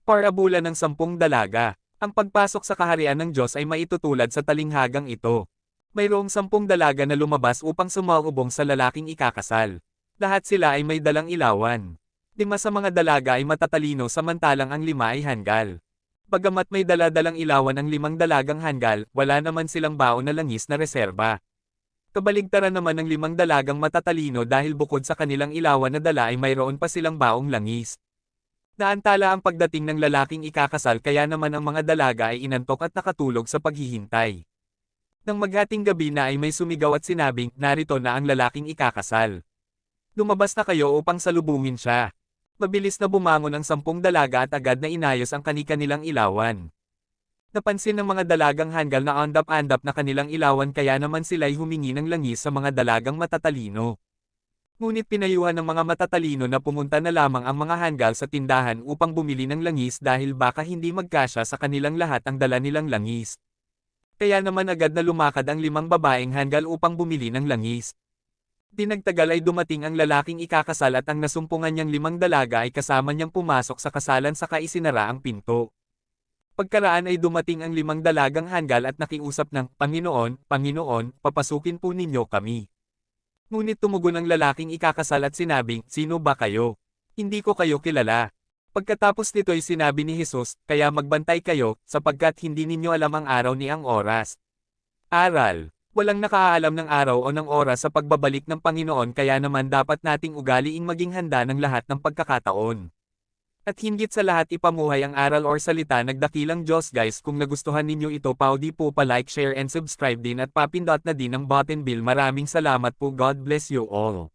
Parabulan ng 10 dalaga. Ang pagpasok sa kaharian ng Diyos ay maitutulad sa talinghagang ito. Mayroong 10 dalaga na lumabas upang sumalubong sa lalaking ikakasal. Lahat sila ay may dalang ilawan. 5 sa mga dalaga ay matatalino samantalang ang 5 ay hanggal. Bagamat may dala-dalang ilawan ang 5 dalagang hanggal, wala naman silang baon na langis na reserba. Kabaligtaran naman ng 5 dalagang matatalino dahil bukod sa kanilang ilawan na dala ay mayroon pa silang baong langis. Naantala ang pagdating ng lalaking ikakasal kaya naman ang mga dalaga ay inantok at nakatulog sa paghihintay. Nang maghating gabi na ay may sumigaw at sinabing, narito na ang lalaking ikakasal. Lumabas na kayo upang salubungin siya. Mabilis na bumangon ang 10 dalaga at agad na inayos ang kani-kanilang ilawan. Napansin ng mga dalagang hanggal na andap-andap na kanilang ilawan kaya naman sila'y humingi ng langis sa mga dalagang matatalino. Ngunit pinayuhan ng mga matatalino na pumunta na lamang ang mga hanggal sa tindahan upang bumili ng langis dahil baka hindi magkasya sa kanilang lahat ang dala nilang langis. Kaya naman agad na lumakad ang 5 babaeng hanggal upang bumili ng langis. Di nagtagal ay dumating ang lalaking ikakasal at ang nasumpungan niyang 5 dalaga ay kasama niyang pumasok sa kasalan saka isinara ang pinto. Pagkaraan ay dumating ang 5 dalagang hanggal at nakiusap ng, Panginoon, Panginoon, papasukin po ninyo kami. Ngunit tumugon ang lalaking ikakasal at sinabing, sino ba kayo? Hindi ko kayo kilala. Pagkatapos nito'y sinabi ni Jesus, kaya magbantay kayo, sapagkat hindi ninyo alam ang araw ni ang oras. Aral. Walang nakaalam ng araw o ng oras sa pagbabalik ng Panginoon kaya naman dapat nating ugaliing maging handa ng lahat ng pagkakataon. At hinggit sa lahat ipamuhay ang aral or salita nagdakilang Diyos guys kung nagustuhan ninyo ito paudi po pa like share and subscribe din at papindot na din ang button bell maraming salamat po God bless you all.